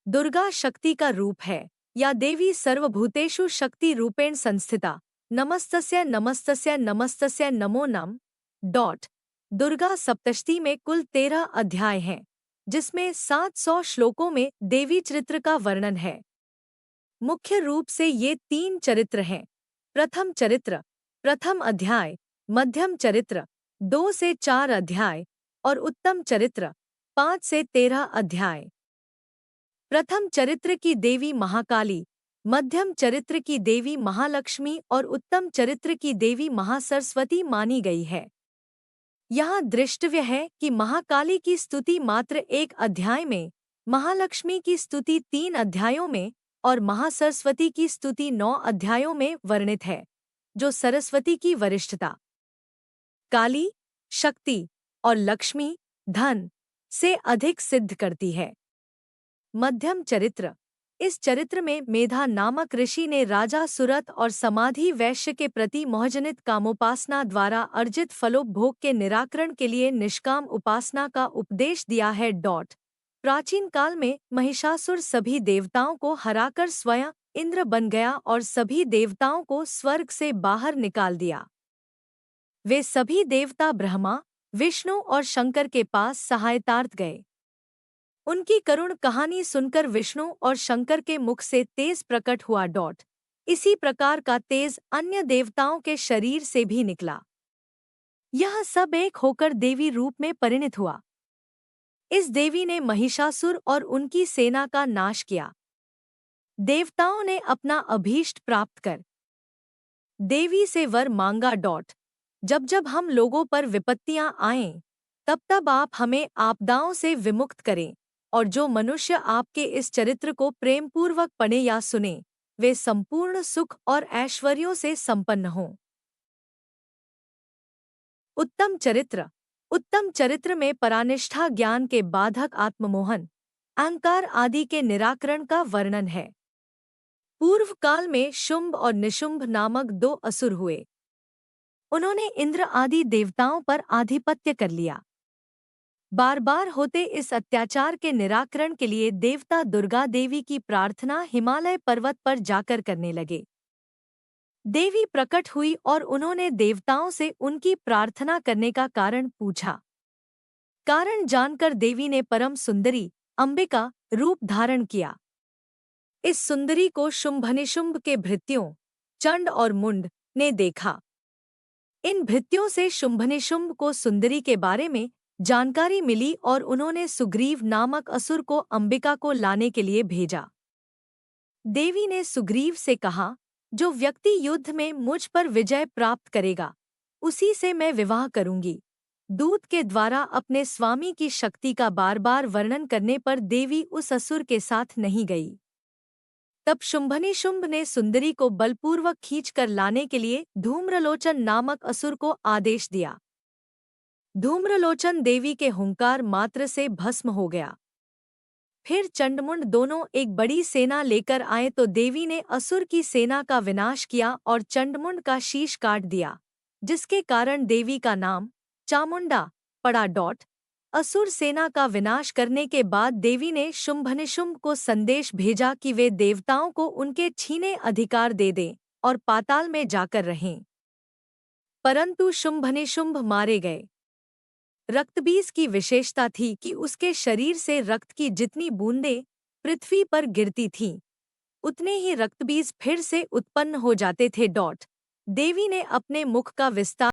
दुर्गा शक्ति का रूप है, या देवी सर्वभूतेषु शक्ति रूपेण संस्थिता। नमस्तस्य नमस्तस्य नमस्तस्य नमो नम। दुर्गा सप्तशती में कुल 13 अध्याय हैं, जिसमें 700 श्लोकों में देवी चरित्र का वर्णन है। मुख्य रूप से ये 3 चरित्र हैं: प्रथम चरित्र, प्रथम अध्याय; मध्यम चरित्र, 2 से 4 अध्याय; और उत्तम चरित्र, 5 से 13 अध्याय। प्रथम चरित्र की देवी महाकाली, मध्यम चरित्र की देवी महालक्ष्मी और उत्तम चरित्र की देवी महासरस्वती मानी गई है। यहाँ दृष्टव्य है कि महाकाली की स्तुति मात्र 1 अध्याय में, महालक्ष्मी की स्तुति 3 अध्यायों में और महासरस्वती की स्तुति 9 अध्यायों में वर्णित है, जो सरस्वती की वरिष्ठता, काली, शक्ति और लक्ष्मी, धन से अधिक सिद्ध करती है। मध्यम चरित्र, इस चरित्र में मेधा नामक ऋषि ने राजा सुरथ और समाधि वैश्य के प्रति मोहजनित कामोपासना द्वारा अर्जित फलोपभोग के निराकरण के लिए निष्काम उपासना का उपदेश दिया है। प्राचीन काल में महिषासुर सभी देवताओं को हराकर स्वयं इंद्र बन गया और सभी देवताओं को स्वर्ग से बाहर निकाल दिया। वे सभी देवता ब्रह्मा, विष्णु और शंकर के पास सहायतार्थ गए। उनकी करुण कहानी सुनकर विष्णु और शंकर के मुख से तेज प्रकट हुआ। इसी प्रकार का तेज अन्य देवताओं के शरीर से भी निकला। यह सब एक होकर देवी रूप में परिणित हुआ। इस देवी ने महिषासुर और उनकी सेना का नाश किया। देवताओं ने अपना अभीष्ट प्राप्त कर देवी से वर मांगा। जब जब हम लोगों पर विपत्तियां आएं, तब तब आप हमें आपदाओं से विमुक्त करें, और जो मनुष्य आपके इस चरित्र को प्रेमपूर्वक पढ़े या सुने, वे संपूर्ण सुख और ऐश्वर्यों से संपन्न हों। उत्तम चरित्र, उत्तम चरित्र में परानिष्ठा, ज्ञान के बाधक आत्ममोहन, अहंकार आदि के निराकरण का वर्णन है। पूर्व काल में शुंभ और निशुंभ नामक 2 असुर हुए। उन्होंने इंद्र आदि देवताओं पर आधिपत्य कर लिया। बार बार होते इस अत्याचार के निराकरण के लिए देवता दुर्गा देवी की प्रार्थना हिमालय पर्वत पर जाकर करने लगे। देवी प्रकट हुई और उन्होंने देवताओं से उनकी प्रार्थना करने का कारण पूछा। कारण जानकर देवी ने परम सुंदरी अंबिका रूप धारण किया। इस सुंदरी को शुंभनिशुंभ के भृत्यों चंड और मुंड ने देखा। इन भृत्यों से शुंभनिशुंभ को सुंदरी के बारे में जानकारी मिली और उन्होंने सुग्रीव नामक असुर को अंबिका को लाने के लिए भेजा। देवी ने सुग्रीव से कहा, जो व्यक्ति युद्ध में मुझ पर विजय प्राप्त करेगा, उसी से मैं विवाह करूंगी। दूत के द्वारा अपने स्वामी की शक्ति का बार बार वर्णन करने पर देवी उस असुर के साथ नहीं गई। तब शुंभनिशुंभ ने सुंदरी को बलपूर्वक खींचकर लाने के लिए धूम्रलोचन नामक असुर को आदेश दिया। धूम्रलोचन देवी के हुंकार मात्र से भस्म हो गया। फिर चंडमुंड दोनों एक बड़ी सेना लेकर आए तो देवी ने असुर की सेना का विनाश किया और चंडमुंड का शीश काट दिया, जिसके कारण देवी का नाम चामुंडा पड़ा। असुर सेना का विनाश करने के बाद देवी ने शुंभनिशुंभ को संदेश भेजा कि वे देवताओं को उनके छीने अधिकार दे दें और पाताल में जाकर रहें। परंतु शुंभनिशुंभ मारे गए। रक्तबीज की विशेषता थी कि उसके शरीर से रक्त की जितनी बूंदें पृथ्वी पर गिरती थीं, उतने ही रक्तबीज फिर से उत्पन्न हो जाते थे। देवी ने अपने मुख का विस्तार